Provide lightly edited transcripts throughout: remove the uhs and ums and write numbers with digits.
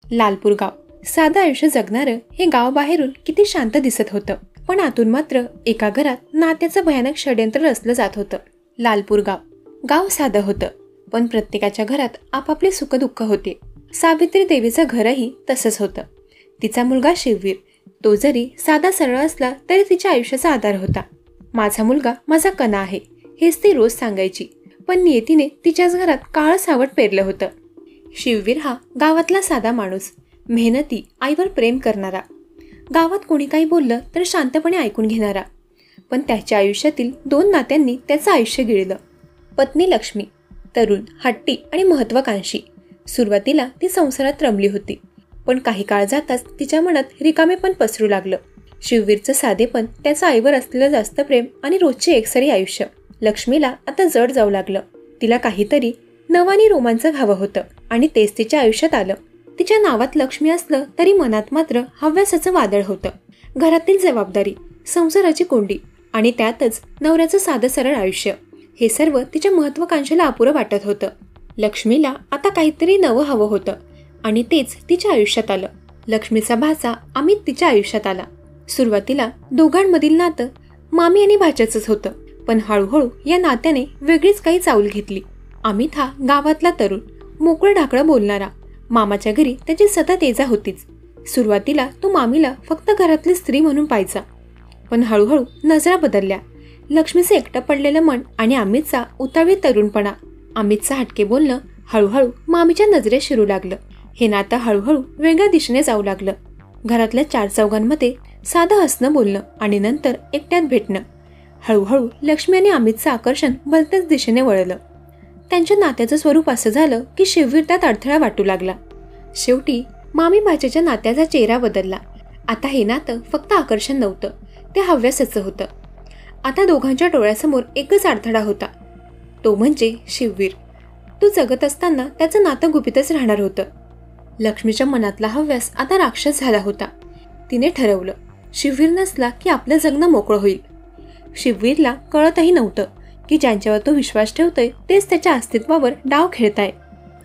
लालपूर गाव साधं आयुष्य जगणारं हे गाव बाहेरून किती शांत दिसत होतं, पण आतून मात्र एका घरात नात्याचं भयानक षड्यंत्र रचलं जात होतं. लालपूर गाव साधं होतं, पण प्रत्येकाच्या घरात आपापले सुखदुःख होते. सावित्री देवीचं घरही तसंच होतं. तिचा मुलगा शिववीर, तो जरी साधा सरळ असला तरी तिच्या आयुष्याचा आधार होता. माझा मुलगा माझा कणा आहे हेच ती रोज सांगायची, पण नियतीने तिच्याच घरात काळं सावट पेरलं होतं. शिववीर हा गावातला साधा माणूस, मेहनती, आईवर प्रेम करणारा, गावात कोणी काही बोललं तर शांतपणे ऐकून घेणारा. पण त्याच्या आयुष्यातील 2 नात्यांनी त्याचं आयुष्य गिळलं. पत्नी लक्ष्मी, तरुण, हट्टी आणि महत्वाकांक्षी. सुरुवातीला ती संसारात रमली होती, पण काही काळ जाताच तिच्या मनात रिकामेपण पसरू लागलं. शिववीरचं साधेपण, त्याचं आईवर असलेलं जास्त प्रेम आणि रोजचे एकसरी आयुष्य लक्ष्मीला आता जड जाऊ लागलं. तिला काहीतरी नवं आणि रोमांचक हवं होतं आणि तेच तिच्या आयुष्यात आलं. तिच्या नावात लक्ष्मी असलं तरी मनात मात्र हव्यासाचं वादळ होतं. घरातील जबाबदारी, संसाराची कोंडी आणि त्यातच नवऱ्याचं साधं सरळ आयुष्य, हे सर्व तिच्या महत्वाकांक्षेला अपुरं वाटत होतं. लक्ष्मीला आता काहीतरी नवं हवं होतं आणि तेच तिच्या आयुष्यात आलं. लक्ष्मीचा भाचा अमित तिच्या आयुष्यात आला. सुरुवातीला दोघांमधील नातं मामी आणि भाच्याचंच होतं, पण हळूहळू या नात्याने वेगळीच काही चाऊल घेतली. अमित हा गावातला तरुण, मोकळं ढाकळं बोलणारा. मामाच्या घरी त्याची सतत ये जा होतीच. सुरुवातीला तो मामीला फक्त घरातली स्त्री म्हणून पाहायचा, पण हळूहळू नजरा बदलल्या. लक्ष्मीचं एकटं पडलेलं मन आणि अमितचा उतावी तरुणपणा, अमितचं हटके बोलणं हळूहळू मामीच्या नजरेत शिरू लागलं. हे नातं हळूहळू वेगळ्या दिशेने जाऊ लागलं. घरातल्या 4 चौघांमध्ये साधं हसणं बोलणं आणि नंतर एकट्यात भेटणं. हळूहळू लक्ष्मी आणि अमितचं आकर्षण भलत्याच दिशेने वळलं. त्यांच्या नात्याचं स्वरूप असं झालं की शिववीर त्यात अडथळा वाटू लागला. शेवटी मामी भाच्याच्या नात्याचा चेहरा बदलला. आता हे नातं फक्त आकर्षण नव्हतं, ते हव्यासाचं होतं. आता दोघांच्या डोळ्यासमोर एकच अडथळा होता, तो म्हणजे शिववीर. तो जगत असताना त्याचं नातं गुपितच राहणार होतं. लक्ष्मीच्या मनातला हव्यास आता राक्षस झाला होता. तिने ठरवलं, शिववीर नसला की आपलं जगणं मोकळं होईल. शिववीरला कळतही नव्हतं की ज्यांच्यावर तो विश्वास ठेवतोय तेच त्याच्या अस्तित्वावर डाव खेळताय.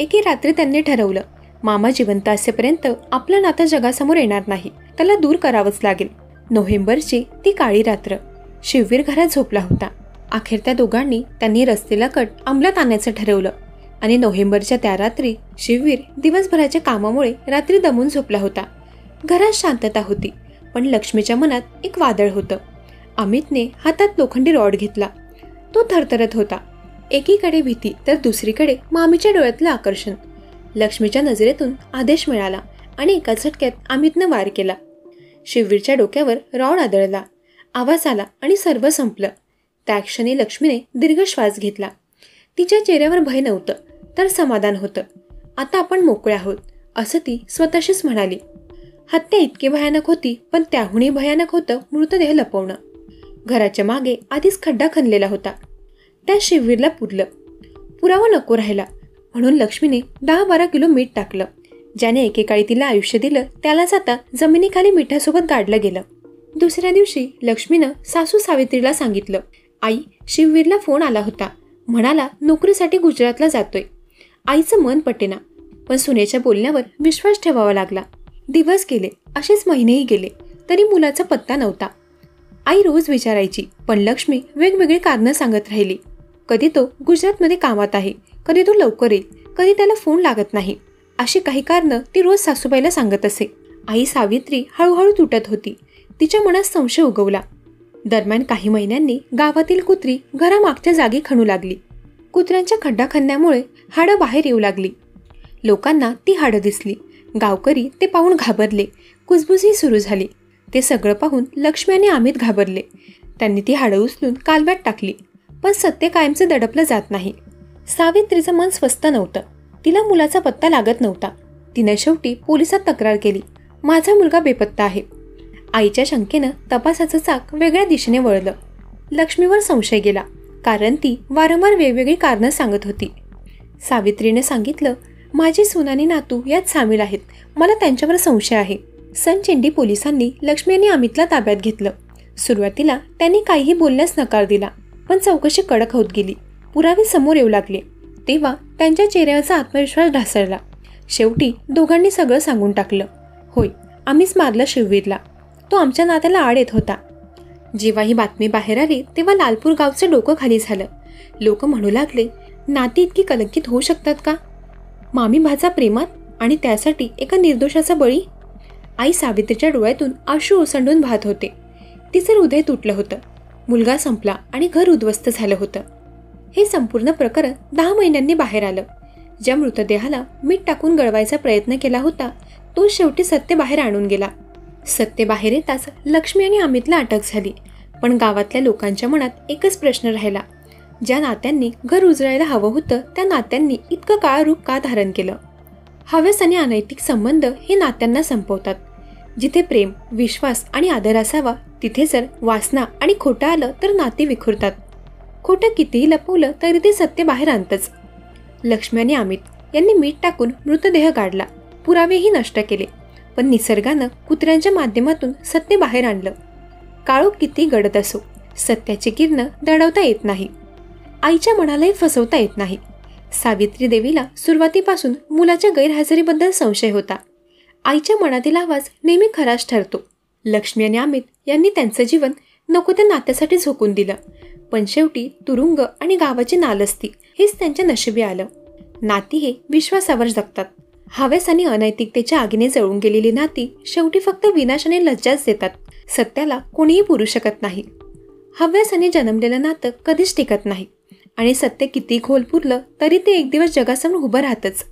एके रात्री त्यांनी ठरवलं, मामा जिवंत असेपर्यंत आपलं नातं जगासमोर येणार नाही, त्याला दूर करावंच लागेल. नोव्हेंबरची ती काळी रात्र. शिववीर घरात झोपला होता. अखेर त्या दोघांनी त्यांनी रचलेला कट अंमलात आणायचं ठरवलं आणि नोव्हेंबरच्या त्या रात्री शिववीर दिवसभराच्या कामामुळे रात्री दमून झोपला होता. घरात शांतता होती, पण लक्ष्मीच्या मनात एक वादळ होतं. अमितने हातात लोखंडी रॉड घेतला. तो थरथरत होता. एकीकडे भीती तर दुसरीकडे मामीच्या डोळ्यातलं आकर्षण. लक्ष्मीच्या नजरेतून आदेश मिळाला आणि एका झटक्यात अमितनं वार केला. शिववीरच्या डोक्यावर रॉड आदळला. आवाज आला आणि सर्व संपलं. त्या क्षणी लक्ष्मीने दीर्घ श्वास घेतला. तिच्या चेहऱ्यावर भय नव्हतं, तर समाधान होतं. आता आपण मोकळे आहोत, असं ती स्वतःशीच म्हणाली. हत्या इतकी भयानक होती, पण त्याहूनही भयानक होतं मृतदेह लपवणं. घराच्या मागे आधीच खड्डा खणलेला होता, त्या शिववीरला पुरलं. पुरावा नको राहिला म्हणून लक्ष्मीने 10-12 किलो मीठ टाकलं. ज्याने एकेकाळी तिला आयुष्य दिलं त्यालाच आता जमिनीखाली मिठासोबत गाडलं गेलं. दुसऱ्या दिवशी लक्ष्मीनं सासू सावित्रीला सांगितलं, आई, शिववीरला फोन आला होता, म्हणाला नोकरीसाठी गुजरातला जातोय. आईचं मन पटेना, पण सुनेच्या बोलण्यावर विश्वास ठेवावा लागला. दिवस गेले, असेच महिनेही गेले, तरी मुलाचा पत्ता नव्हता. आई रोज विचारायची, पण लक्ष्मी वेगवेगळी कारणं सांगत राहिली. कधी तो गुजरातमध्ये कामात आहे, कधी तो लवकर येईल, कधी त्याला फोन लागत नाही. अशी काही कारणं ती रोज सासूबाईला सांगत असे. आई सावित्री हळूहळू तुटत होती. तिच्या मनात संशय उगवला. दरम्यान काही महिन्यांनी गावातील कुत्री घरामागच्या जागी खणू लागली. कुत्र्यांच्या खड्डा खणण्यामुळे हाडं बाहेर येऊ लागली. लोकांना ती हाडं दिसली. गावकरी ते पाहून घाबरले. कुजबुजही सुरू झाली. ते सगळं पाहून लक्ष्मी आणि अमित घाबरले. त्यांनी ती हाडं उचलून कालव्यात टाकली, पण सत्य कायमचं दडपलं जात नाही. सावित्रीचं मन स्वस्थ नव्हतं. तिला मुलाचा पत्ता लागत नव्हता. तिने शेवटी पोलिसात तक्रार केली, माझा मुलगा बेपत्ता आहे. आईच्या शंकेनं तपासाचं चाक वेगळ्या दिशेने वळलं. लक्ष्मीवर संशय गेला, कारण ती वारंवार वेगवेगळी कारणं सांगत होती. सावित्रीने सांगितलं, माझी सून आणि नातू यात सामील आहेत, मला त्यांच्यावर संशय आहे. सनचेंडी पोलिसांनी लक्ष्मी आणि अमितला ताब्यात घेतलं. सुरुवातीला त्यांनी काहीही बोलण्यास नकार दिला, पण चौकशी कडक होत गेली. पुरावे समोर येऊ लागले. तेव्हा त्यांच्या चेहऱ्यावरचा आत्मविश्वास ढासळला. शेवटी दोघांनी सगळं सांगून टाकलं. होय, आम्हीच मारला शिववीरला. तो आमच्या नात्याला आड येत होता. जेव्हा ही बातमी बाहेर आली तेव्हा लालपूर गावचं डोकं खाली झालं. लोक म्हणू लागले, नाती इतकी कलंकित होऊ शकतात का? मामी भाचा प्रेमात आणि त्यासाठी एका निर्दोषाचा बळी. आई सावित्रीच्या डोळ्यातून अश्रू ओसंडून वाहत होते. तिचं हृदय तुटलं होतं. मुलगा संपला आणि घर उद्ध्वस्त झालं होतं. हे संपूर्ण प्रकरण 10 महिन्यांनी बाहेर आलं. ज्या मृतदेहाला मीठ टाकून गळवायचा प्रयत्न केला होता तो शेवटी सत्य बाहेर आणून गेला. सत्य बाहेर येताच लक्ष्मी आणि अमितला अटक झाली. पण गावातल्या लोकांच्या मनात एकच प्रश्न राहिला, ज्या नात्यांनी घर उजळायला हवं होतं त्या नात्यांनी इतकं काळ रूप का धारण केलं? हव्यास आणि अनैतिक संबंध हे नात्यांना संपवतात. जिथे प्रेम, विश्वास आणि आदर असावा तिथे जर वासना आणि खोटं आलं तर नाती विखुरतात. खोटं कितीही लपवलं तरी ते सत्य बाहेर आणतंच. लक्ष्मी आणि अमित यांनी मीठ टाकून मृतदेह काढला, पुरावेही नष्ट केले. पण निसर्गानं कुत्र्यांच्या माध्यमातून सत्य बाहेर आणलं. काळोख किती गडद असो, सत्याची किरणं दडवता येत नाही. आईच्या मनालाही फसवता येत नाही. सावित्री देवीला सुरुवातीपासून मुलाच्या गैरहजेरीबद्दल संशय होता. आईच्या मनातील आवाज नेहमी खराच ठरतो. लक्ष्मी आणि अमित यांनी त्यांचं जीवन नको त्या नात्यासाठी झोकून दिलं. पण शेवटी तुरुंग आणि गावाची नालस्ती हेच त्यांच्या नशिबी आलं. नाती हे विश्वासावर जगतात. हव्यास आणि अनैतिकतेच्या आगीने जळून गेलेली नाती शेवटी फक्त विनाश आणि लज्जाच देतात. सत्याला कोणीही पुरू शकत नाही. हव्यासाने जन्मलेलं नातं कधीच टिकत नाही आणि सत्य किती खोल पुरलं तरी ते एक दिवस जगासमोर उभं राहतच.